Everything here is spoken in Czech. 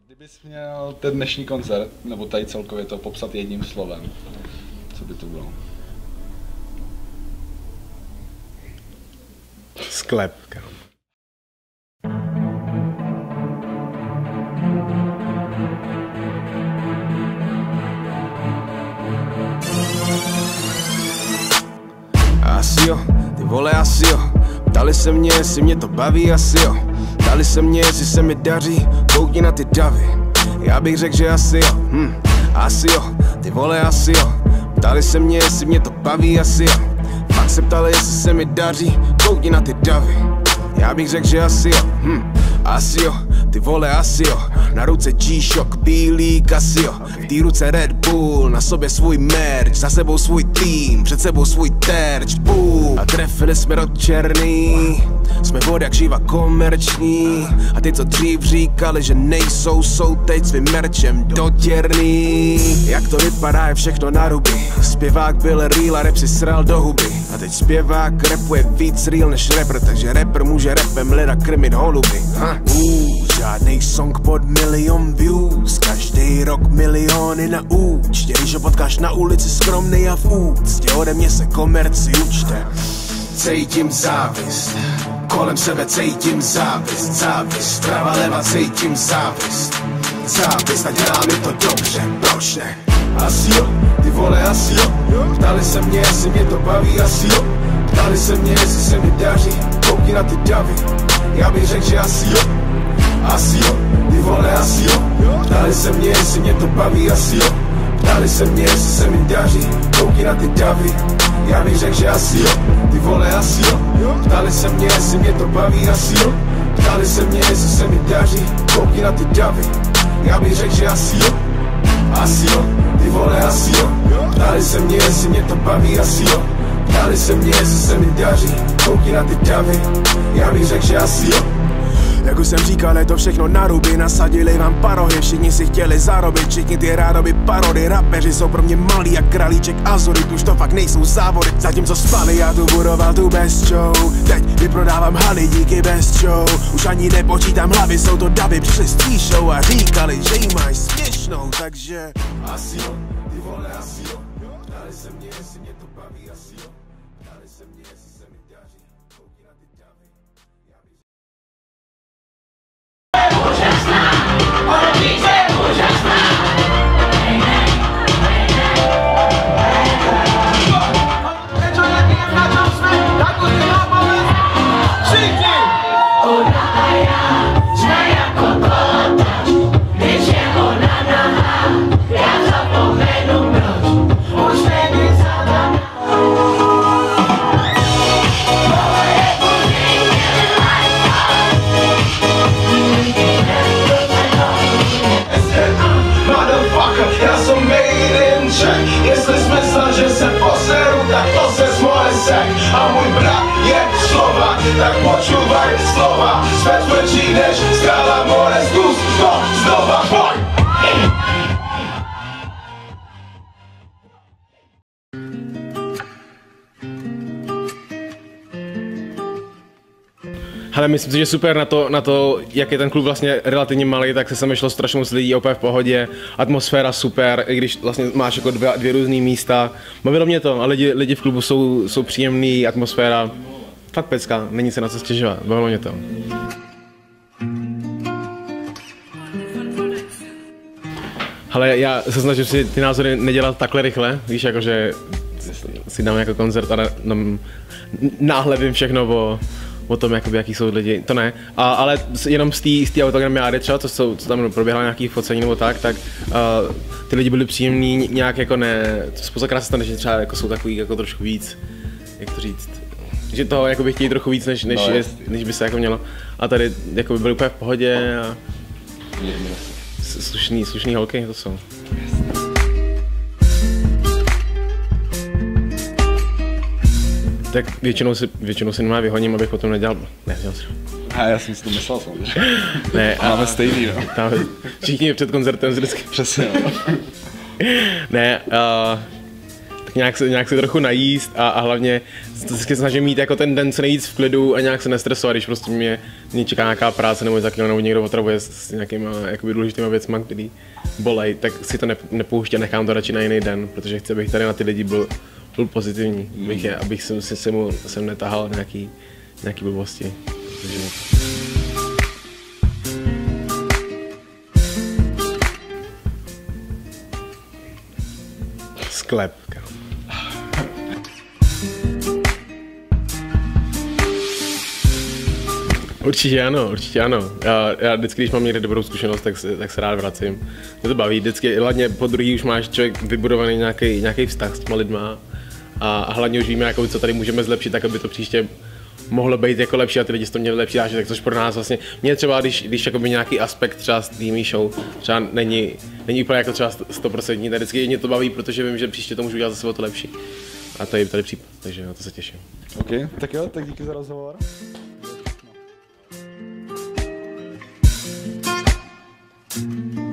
Kdybys měl ten dnešní koncert, nebo tady celkově to popsat jedním slovem, co by to bylo? Sklep, kámo. Asi jo, ty vole asi jo. Ptali se mě, jestli mě to baví, asi jo. Ptali se mě, jestli se mi daří, koukni na ty davy. Já bych řekl, že asi jo, asi jo, ty vole asi jo. Ptali se mě, jestli mě to baví, asi jo. Fakt se ptali, jestli se mi daří, koukni na ty davy. Já bych řekl, že asi jo, asi jo, ty vole asi jo. Na ruce G-Shock, bílý Casio, v té ruce Red Bull, na sobě svůj merch, za sebou svůj tým, před sebou svůj terč, a trefili jsme do černý, jsme vod jak živa komerční. A ty, co dřív říkali, že nejsou, jsou teď svým merčem dotěrný. Jak to vypadá, je všechno na ruby. Zpěvák byl real a rap si sral do huby. A teď zpěvák rapuje víc real než rapper, takže rapper může rapem lida krmit holuby. Žádnej song pod 1 milion views, každý rok miliony na účtě. Když ho potkáš na ulici skromnej a v úctě, ode mě se komerci učte. Cítím závist, kolem sebe cítím závist, závist, prava leva cítím závist, závist a dělá mi to dobře, proč ne? Asi jo, ty vole asi jo. Ptali se mě, jestli mě to baví, asi jo. Ptali se mě, jestli se mi daří, koukni na ty davy. Já bych řekl, že asi jo, asi jo, ty vole asi jo. Ptali se mě, jestli mě to baví, asi jo. Ptali se mě, jestli se mi daří, koukni na ty davy. Já bych řekl, že asi jo, ty vole asi jo. Ptali se mě, jestli mě to baví, asi jo. Ptali se mě, jestli se mi daří, koukni na ty davy. Já bych řekl, že asi jo, asi jo, ty vole asi jo. Ptali se mě, jestli mě to baví, asi jo. Ptali se mě, jestli se mi daří, koukni na ty davy. Já bych řekl, že asi jo. Jak už jsem říkal, je to všechno na ruby. Nasadili vám parohy, všichni si chtěli zarobit. Všichni ty rádoby parody, rapeři jsou pro mě malí jak králíček Azury. Už to fakt nejsou závody, zatímco spali, já tu budoval tu best show. Teď vyprodávám haly díky best show. Už ani nepočítám hlavy, jsou to davy. Přišli s tvý show a říkali, že jí máš směšnou, takže asi jo, ty vole asi jo. Ptali se mě, jestli mě to baví, asi jo. Ptali se mě, jestli se mi daří, koukni na ty davy. Jestli jsi myslel, že se poseru, tak to se smolesek. A můj brat je Slovák, tak počúvaj slova. Jsme tvrdší než skala more, zkus to znova, pojď! Hele, myslím si, že super na to, jak je ten klub vlastně relativně malý, tak se sem šlo strašně moc lidí, opět v pohodě, atmosféra super, i když vlastně máš jako dvě různý místa. Bavilo mě to a lidi v klubu jsou příjemný, atmosféra fakt pecká, není se na co stěžovat, bavilo mě to. Hele, já se snažím si ty názory nedělat takhle rychle, víš, jakože si dám jako koncert a náhle vím všechno o tom, jakoby, jaký jsou lidi, to ne, ale jenom z té autogramiády třeba, co tam proběhlo nějaký focení nebo tak ty lidi byli příjemní, nějak jako ne, spousta krát se stane, že třeba jako jsou takový jako trošku víc, jak to říct, že toho jakoby chtějí trochu víc, než by se jako mělo, a tady jakoby byli úplně v pohodě a slušný holky to jsou. Tak většinou si normálně vyhoním, abych potom nedělal. A já jsem si to myslel samozřejmě. Ne, máme stejný, no. Všichni před koncertem vždycky. Přesně, no. Ne, nějak se trochu najíst a hlavně se snažím mít jako ten den co nejvíc v klidu a nějak se nestresovat, když prostě mě čeká nějaká práce nebo takového, nebo někdo otravuje s nějakýma jakoby důležitýma věcma, který bolej, tak si to nepouštím a nechám to radši na jiný den, protože chci, abych tady na ty lidi byl pozitivní, abych sem netahal nějaký blbosti. Takže... Sklep. Určitě ano. Já vždycky, když mám někde dobrou zkušenost, tak se rád vracím. Mě to baví, vždycky, hlavně po druhý už máš člověk vybudovaný nějaký vztah s těma lidma a hlavně už víme, co tady můžeme zlepšit, tak aby to příště mohlo být jako lepší a ty lidi to měli lepší zážitek, což pro nás vlastně, mě třeba, když jakoby nějaký aspekt třeba z tými show třeba není úplně jako třeba 100%, tak vždycky mě to baví, protože vím, že příště to můžu udělat zase o to lepší. A to je tady případ, takže na to se těším. OK, tak jo, tak díky za rozhovor. No.